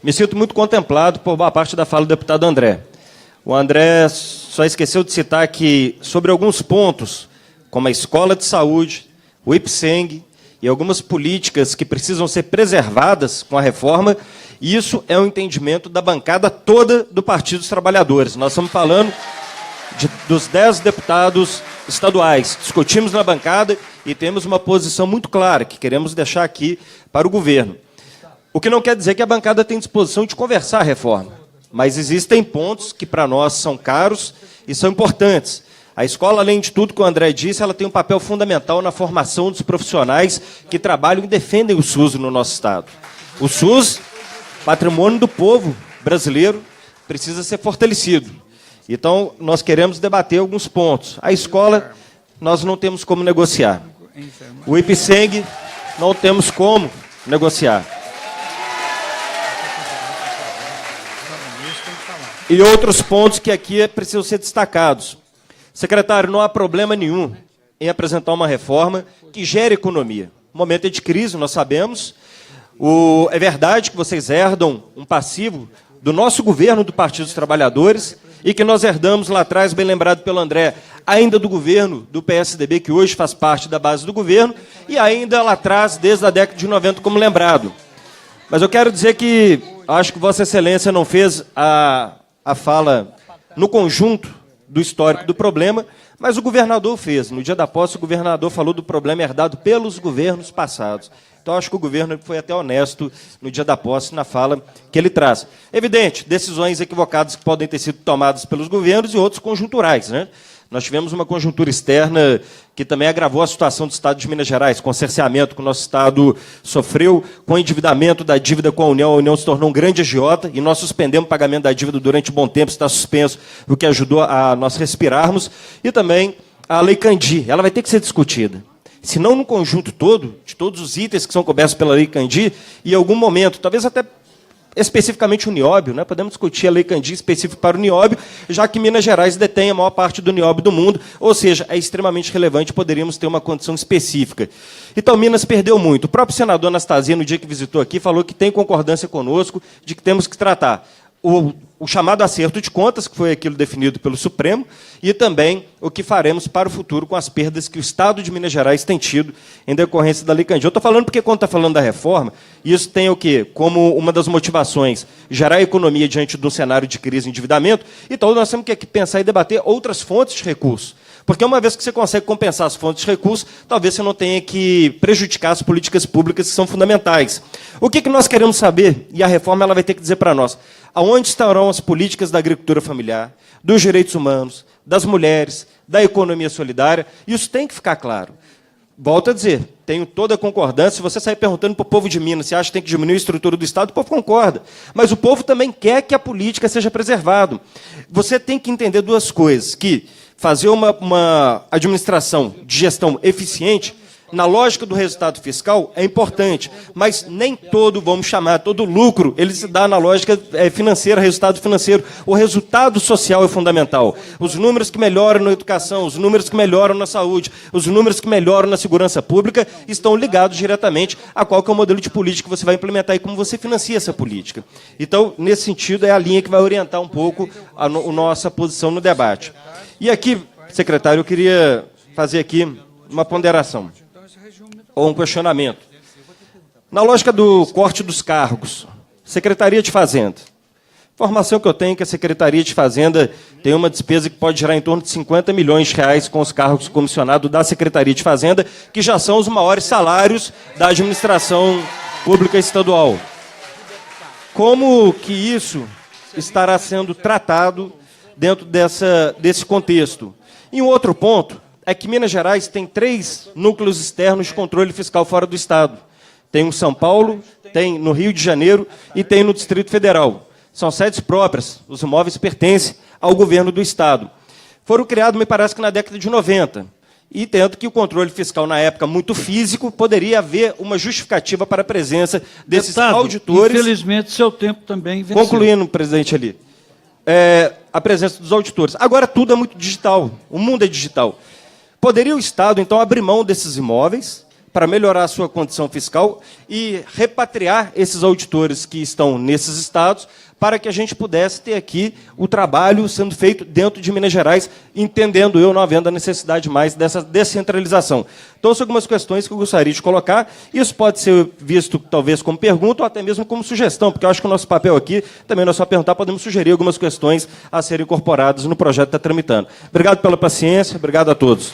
Me sinto muito contemplado por boa parte da fala do deputado André. O André só esqueceu de citar que, sobre alguns pontos, como a escola de saúde, o IPSENG e algumas políticas que precisam ser preservadas com a reforma, isso é um entendimento da bancada toda do Partido dos Trabalhadores. Nós estamos falando dos 10 deputados estaduais. Discutimos na bancada e temos uma posição muito clara que queremos deixar aqui para o governo. O que não quer dizer que a bancada tem disposição de conversar a reforma, mas existem pontos que para nós são caros e são importantes. A escola, além de tudo que o André disse, ela tem um papel fundamental na formação dos profissionais que trabalham e defendem o SUS no nosso Estado. O SUS, patrimônio do povo brasileiro, precisa ser fortalecido. Então, nós queremos debater alguns pontos. A escola, nós não temos como negociar. O IPSENG, não temos como negociar. E outros pontos que aqui precisam ser destacados. Secretário, não há problema nenhum em apresentar uma reforma que gere economia. O momento é de crise, nós sabemos. É verdade que vocês herdam um passivo do nosso governo, do Partido dos Trabalhadores, e que nós herdamos lá atrás, bem lembrado pelo André, ainda do governo do PSDB, que hoje faz parte da base do governo, e ainda lá atrás, desde a década de 90, como lembrado. Mas eu quero dizer que acho que Vossa Excelência não fez a fala no conjunto do histórico do problema, mas o governador fez. No dia da posse, o governador falou do problema herdado pelos governos passados. Então, acho que o governo foi até honesto no dia da posse, na fala que ele traz. Evidente, decisões equivocadas que podem ter sido tomadas pelos governos e outros conjunturais, né? Nós tivemos uma conjuntura externa que também agravou a situação do Estado de Minas Gerais, com o cerceamento que o nosso Estado sofreu, com o endividamento da dívida com a União se tornou um grande agiota, e nós suspendemos o pagamento da dívida durante um bom tempo, está suspenso, o que ajudou a nós respirarmos, e também a Lei Candir, ela vai ter que ser discutida. Se não no conjunto todo, de todos os itens que são cobertos pela Lei Candir, em algum momento, talvez até especificamente o nióbio, né? Podemos discutir a Lei Candir específica para o nióbio, já que Minas Gerais detém a maior parte do nióbio do mundo, ou seja, é extremamente relevante, poderíamos ter uma condição específica. Então, Minas perdeu muito. O próprio senador Anastasia, no dia que visitou aqui, falou que tem concordância conosco de que temos que tratar o chamado acerto de contas, que foi aquilo definido pelo Supremo, e também o que faremos para o futuro com as perdas que o Estado de Minas Gerais tem tido em decorrência da Lei Candir. Eu estou falando porque, quando está falando da reforma, isso tem o quê? Como uma das motivações, gerar economia diante de um cenário de crise e endividamento, então nós temos que pensar e debater outras fontes de recursos. Porque uma vez que você consegue compensar as fontes de recursos, talvez você não tenha que prejudicar as políticas públicas que são fundamentais. O que nós queremos saber, e a reforma ela vai ter que dizer para nós, aonde estarão as políticas da agricultura familiar, dos direitos humanos, das mulheres, da economia solidária, isso tem que ficar claro. Volto a dizer, tenho toda a concordância, se você sair perguntando para o povo de Minas se acha que tem que diminuir a estrutura do Estado, o povo concorda. Mas o povo também quer que a política seja preservada. Você tem que entender duas coisas, que fazer uma administração de gestão eficiente, na lógica do resultado fiscal, é importante, mas nem todo, vamos chamar, todo lucro, ele se dá na lógica financeira, resultado financeiro. O resultado social é fundamental. Os números que melhoram na educação, os números que melhoram na saúde, os números que melhoram na segurança pública, estão ligados diretamente a qual que é o modelo de política que você vai implementar e como você financia essa política. Então, nesse sentido, é a linha que vai orientar um pouco a nossa posição no debate. E aqui, secretário, eu queria fazer aqui uma ponderação, ou um questionamento. Na lógica do corte dos cargos, Secretaria de Fazenda. Informação que eu tenho é que a Secretaria de Fazenda tem uma despesa que pode gerar em torno de 50 milhões de reais com os cargos comissionados da Secretaria de Fazenda, que já são os maiores salários da administração pública estadual. Como que isso estará sendo tratado dentro desse contexto? E um outro ponto é que Minas Gerais tem 3 núcleos externos de controle fiscal fora do Estado. Tem em São Paulo, tem no Rio de Janeiro e tem no Distrito Federal. São sedes próprias, os imóveis pertencem ao governo do Estado. Foram criados, me parece que na década de 90, e tendo que o controle fiscal, na época, muito físico, poderia haver uma justificativa para a presença desses auditores. Infelizmente, seu tempo também venceu. Concluindo, presidente, ali. A presença dos auditores. Agora, tudo é muito digital, o mundo é digital. Poderia o Estado, então, abrir mão desses imóveis para melhorar a sua condição fiscal e repatriar esses auditores que estão nesses estados para que a gente pudesse ter aqui o trabalho sendo feito dentro de Minas Gerais, entendendo eu, não havendo a necessidade mais dessa descentralização. Então, são algumas questões que eu gostaria de colocar. Isso pode ser visto, talvez, como pergunta ou até mesmo como sugestão, porque eu acho que o nosso papel aqui, também não é só perguntar, podemos sugerir algumas questões a serem incorporadas no projeto que está tramitando. Obrigado pela paciência, obrigado a todos.